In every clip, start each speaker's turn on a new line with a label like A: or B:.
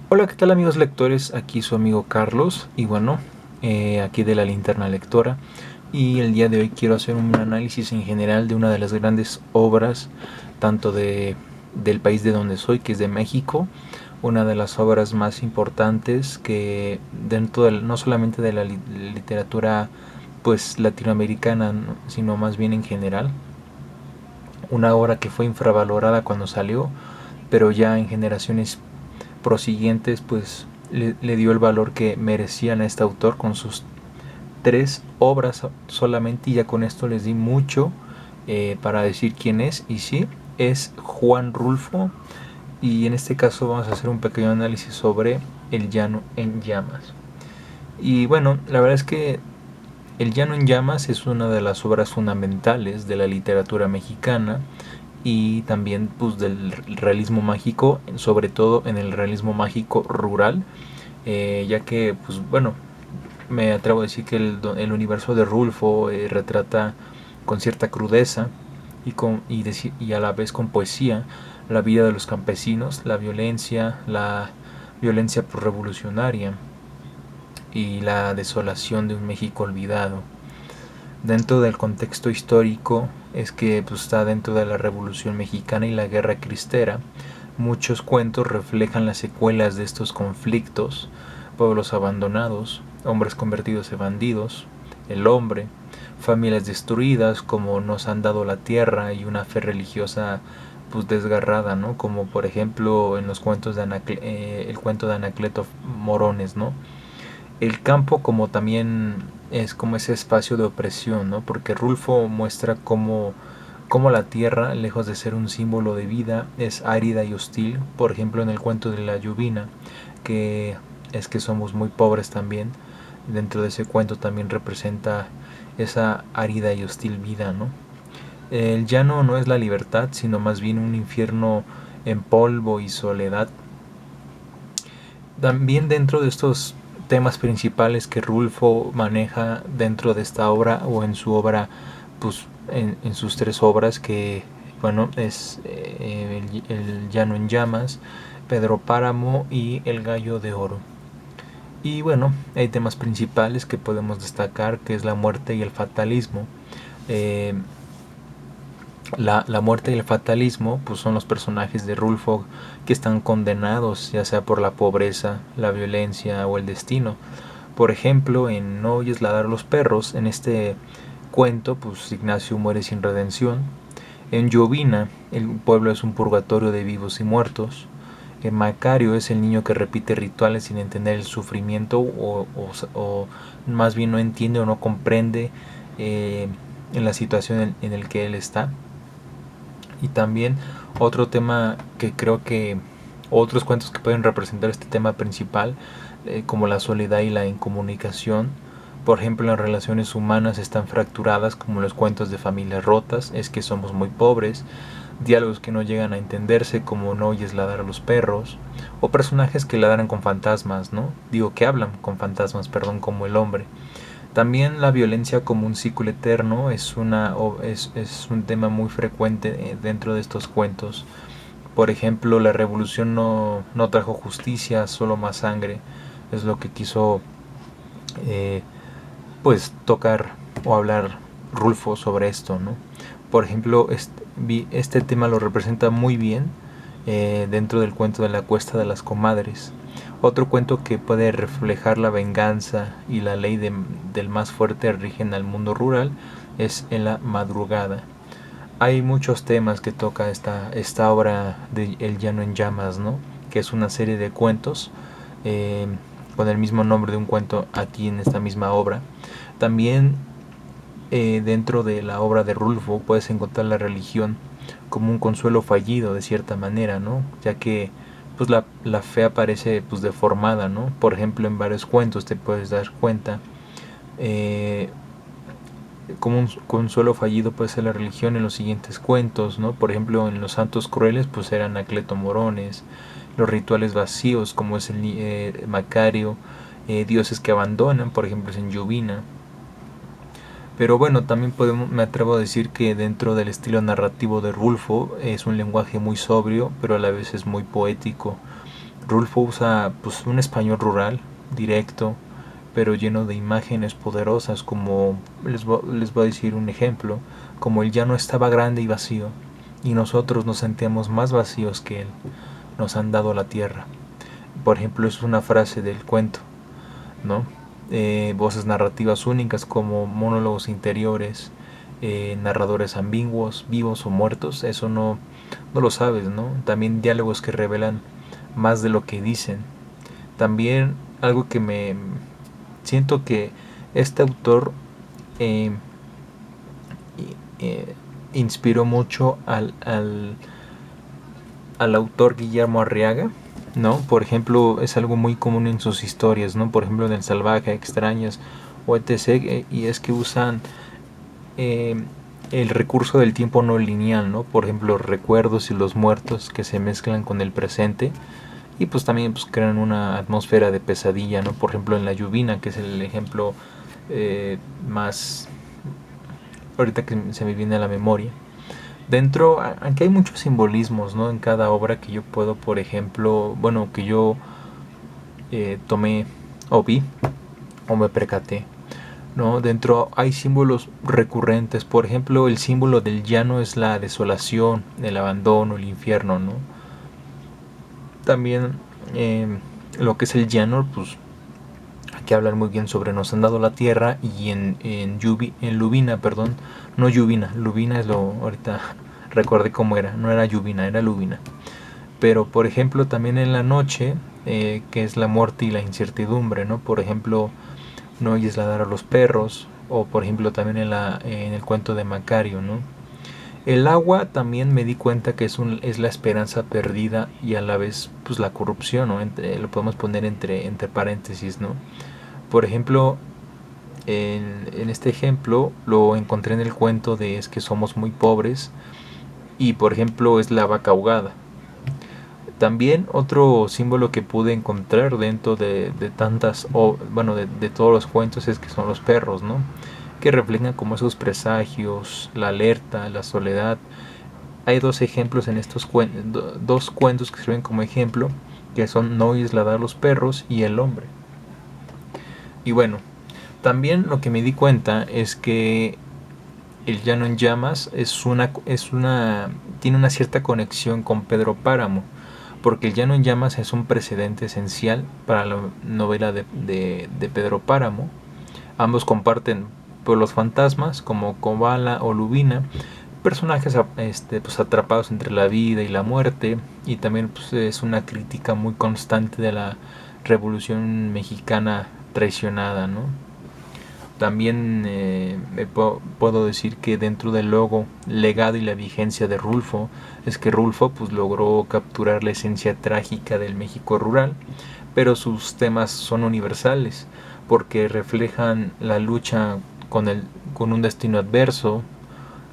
A: Hola, ¿qué tal amigos lectores? Aquí su amigo Carlos y bueno, aquí de la Linterna Lectora, y el día de hoy quiero hacer un análisis en general de una de las grandes obras tanto del país de donde soy, que es de México, una de las obras más importantes que dentro no solamente de la literatura pues latinoamericana, ¿no?, sino más bien en general, una obra que fue infravalorada cuando salió, pero ya en generaciones prosiguientes pues le dio el valor que merecían a este autor con sus tres obras solamente, y ya con esto les di mucho para decir quién es. Y sí, es Juan Rulfo, y en este caso vamos a hacer un pequeño análisis sobre El Llano en Llamas. Y bueno, la verdad es que El Llano en Llamas es una de las obras fundamentales de la literatura mexicana y también pues del realismo mágico, sobre todo en el realismo mágico rural, ya que pues bueno, me atrevo a decir que el universo de Rulfo retrata con cierta crudeza y a la vez con poesía la vida de los campesinos, la violencia revolucionaria y la desolación de un México olvidado. Dentro del contexto histórico es que pues, está dentro de la Revolución Mexicana y la Guerra Cristera. Muchos cuentos reflejan las secuelas de estos conflictos: pueblos abandonados, hombres convertidos en bandidos, el hombre, familias destruidas como nos han dado la tierra, y una fe religiosa pues desgarrada, ¿no? Como por ejemplo en los cuentos de el cuento de Anacleto Morones, ¿no? El campo como también es como ese espacio de opresión, ¿no? Porque Rulfo muestra cómo la tierra, lejos de ser un símbolo de vida, es árida y hostil. Por ejemplo, en el cuento de la lluvina, que es que somos muy pobres también, dentro de ese cuento también representa esa árida y hostil vida, ¿no? El llano no es la libertad, sino más bien un infierno en polvo y soledad. También dentro de estos temas principales que Rulfo maneja dentro de esta obra, o en su obra, pues en sus tres obras, que bueno, es el Llano en Llamas, Pedro Páramo y El Gallo de Oro. Y bueno, hay temas principales que podemos destacar, que es la muerte y el fatalismo. Eh, la muerte y el fatalismo pues son los personajes de Rulfo que están condenados ya sea por la pobreza, la violencia o el destino. Por ejemplo, en No oyes ladrar los perros, en este cuento pues Ignacio muere sin redención. En Llovina el pueblo es un purgatorio de vivos y muertos. En Macario es el niño que repite rituales sin entender el sufrimiento, o más bien no entiende o no comprende eh, en la situación en el que él está. Y también otro tema que creo que otros cuentos que pueden representar este tema principal, como la soledad y la incomunicación. Por ejemplo, las relaciones humanas están fracturadas, como los cuentos de familias rotas, es que somos muy pobres, diálogos que no llegan a entenderse, como No oyes ladrar a los perros, o personajes que ladran con fantasmas, ¿no? Digo, que hablan con fantasmas, perdón, como el hombre. También la violencia como un ciclo eterno es un tema muy frecuente dentro de estos cuentos. Por ejemplo, la revolución no trajo justicia, solo más sangre. Es lo que quiso eh, pues tocar o hablar Rulfo sobre esto, ¿no? Por ejemplo, este tema lo representa muy bien dentro del cuento de la Cuesta de las Comadres. Otro cuento que puede reflejar la venganza y la ley del más fuerte rigen al mundo rural es En la Madrugada. Hay muchos temas que toca esta obra de El Llano en Llamas, ¿no? Que es una serie de cuentos eh, con el mismo nombre de un cuento aquí en esta misma obra. También dentro de la obra de Rulfo puedes encontrar la religión como un consuelo fallido de cierta manera, ¿no? Ya que pues la fe aparece pues deformada, ¿no? Por ejemplo, en varios cuentos te puedes dar cuenta eh, como un consuelo fallido puede ser la religión en los siguientes cuentos, ¿no? Por ejemplo, en Los Santos Crueles pues eran Anacleto Morones, los rituales vacíos como es el Macario, dioses que abandonan, por ejemplo es en Llovina. Pero bueno, también me atrevo a decir que dentro del estilo narrativo de Rulfo es un lenguaje muy sobrio, pero a la vez es muy poético. Rulfo usa pues un español rural, directo, pero lleno de imágenes poderosas, como les voy a decir un ejemplo, como el llano estaba grande y vacío, y nosotros nos sentíamos más vacíos que él, nos han dado la tierra. Por ejemplo, es una frase del cuento, ¿no? Voces narrativas únicas como monólogos interiores, narradores ambiguos, vivos o muertos, eso no lo sabes, ¿no? También diálogos que revelan más de lo que dicen. También algo que me siento que este autor eh, eh, inspiró mucho al autor Guillermo Arriaga, ¿no? Por ejemplo, es algo muy común en sus historias, ¿no? Por ejemplo, en El Salvaje, Extrañas o etc. Y es que usan eh, el recurso del tiempo no lineal, ¿no? Por ejemplo, los recuerdos y los muertos que se mezclan con el presente y pues también pues crean una atmósfera de pesadilla, ¿no? Por ejemplo, en La Lluvina, que es el ejemplo más ahorita que se me viene a la memoria. Dentro, aunque hay muchos simbolismos, ¿no? En cada obra que yo puedo, por ejemplo, bueno, que yo tomé o vi o me percaté, ¿no? Dentro hay símbolos recurrentes, por ejemplo, el símbolo del llano es la desolación, el abandono, el infierno, ¿no? También lo que es el llano, pues aquí hablan muy bien sobre nos han dado la tierra y en Lubina, perdón, no Lluvina, Lubina es lo, ahorita recordé cómo era, no era Lluvina, era Lubina. Pero por ejemplo también en la noche, que es la muerte y la incertidumbre, ¿no? Por ejemplo, no oyes ladrar a los perros, o por ejemplo también en el cuento de Macario, ¿no? El agua también me di cuenta que es la esperanza perdida y a la vez pues la corrupción, ¿no? Lo podemos poner entre paréntesis, ¿no? Por ejemplo, en este ejemplo lo encontré en el cuento de es que somos muy pobres y por ejemplo es la vaca ahogada. También otro símbolo que pude encontrar dentro de tantas, bueno, de todos los cuentos es que son los perros, ¿no? Que reflejan como esos presagios, la alerta, la soledad. Hay dos ejemplos en estos dos cuentos que sirven como ejemplo, que son No oyes ladrar los perros y El hombre. Y bueno, también lo que me di cuenta es que El llano en llamas tiene una cierta conexión con Pedro Páramo, porque El llano en llamas es un precedente esencial para la novela de Pedro Páramo. Ambos comparten pueblos fantasmas como Kobala o Lubina, personajes pues, atrapados entre la vida y la muerte, y también pues, es una crítica muy constante de la revolución mexicana traicionada, ¿no? También puedo decir que dentro del logo, legado y la vigencia de Rulfo, es que Rulfo pues, logró capturar la esencia trágica del México rural, pero sus temas son universales, porque reflejan la lucha con un destino adverso,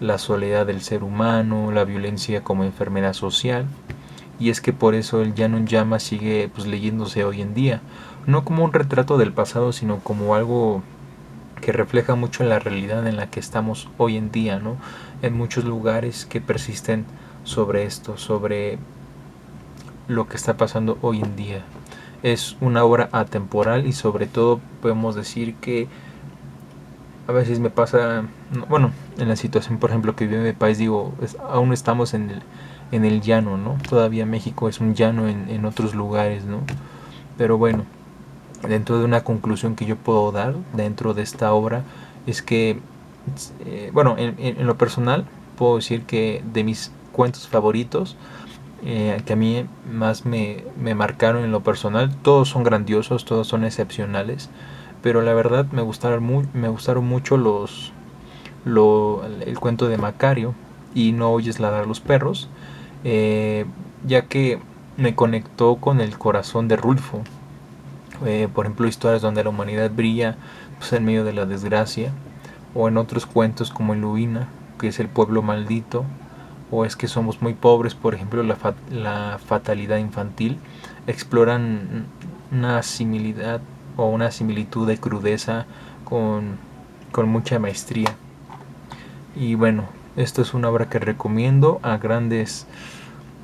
A: la soledad del ser humano, la violencia como enfermedad social, y es que por eso el Llano en Llamas sigue pues, leyéndose hoy en día, no como un retrato del pasado, sino como algo que refleja mucho la realidad en la que estamos hoy en día, ¿no? En muchos lugares que persisten sobre esto, sobre lo que está pasando hoy en día. Es una obra atemporal y sobre todo podemos decir que a veces me pasa, bueno, en la situación por ejemplo que vive mi país, digo, aún estamos en el llano, ¿no? Todavía México es un llano en otros lugares, ¿no? Pero bueno, dentro de una conclusión que yo puedo dar dentro de esta obra es que, bueno, en lo personal puedo decir que de mis cuentos favoritos, que a mí más me marcaron en lo personal, todos son grandiosos, todos son excepcionales, pero la verdad me gustaron mucho el cuento de Macario y No oyes ladrar los perros, eh, ya que me conectó con el corazón de Rulfo. Por ejemplo, historias donde la humanidad brilla pues, en medio de la desgracia, o en otros cuentos como en Luina, que es el pueblo maldito, o es que somos muy pobres, por ejemplo, la fatalidad infantil, exploran una similidad o una similitud de crudeza con mucha maestría. Y bueno, esto es una obra que recomiendo a grandes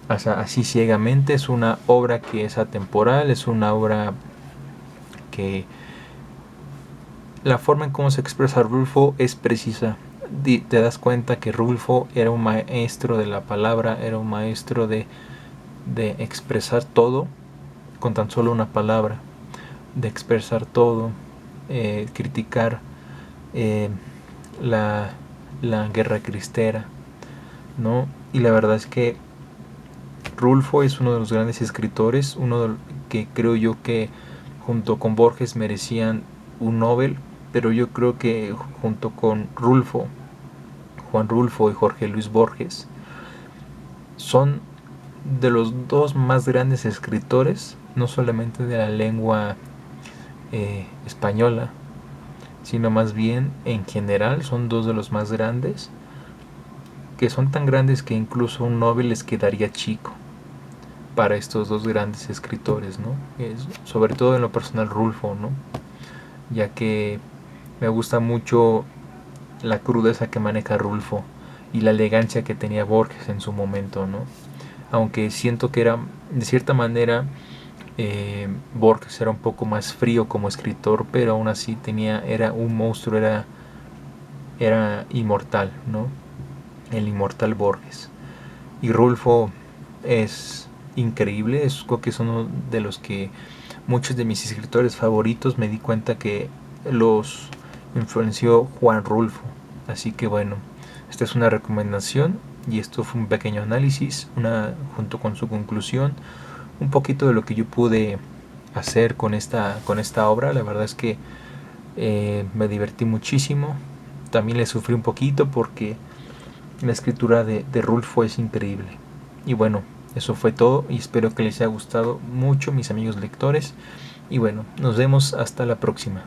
A: así ciegamente. Es una obra que es atemporal, es una obra que la forma en cómo se expresa Rulfo es precisa. Te das cuenta que Rulfo era un maestro de la palabra, era un maestro de expresar todo con tan solo una palabra, de expresar todo, criticar eh, la, la guerra cristera, ¿no? Y la verdad es que Rulfo es uno de los grandes escritores, que creo yo que junto con Borges merecían un Nobel, pero yo creo que junto con Rulfo, Juan Rulfo y Jorge Luis Borges, son de los dos más grandes escritores, no solamente de la lengua española, sino más bien en general son dos de los más grandes, que son tan grandes que incluso un Nobel les quedaría chico para estos dos grandes escritores, ¿no? Sobre todo en lo personal Rulfo, ¿no? Ya que me gusta mucho la crudeza que maneja Rulfo y la elegancia que tenía Borges en su momento, ¿no? Aunque siento que era, de cierta manera, Borges era un poco más frío como escritor, pero aún así era un monstruo, era inmortal, ¿no? El inmortal Borges. Y Rulfo es increíble, creo que es uno de los que muchos de mis escritores favoritos me di cuenta que los influenció Juan Rulfo. Así que bueno, esta es una recomendación y esto fue un pequeño análisis, junto con su conclusión, un poquito de lo que yo pude hacer con esta obra. La verdad es que me divertí muchísimo. También le sufrí un poquito porque la escritura de Rulfo es increíble. Y bueno, eso fue todo y espero que les haya gustado mucho, mis amigos lectores. Y bueno, nos vemos hasta la próxima.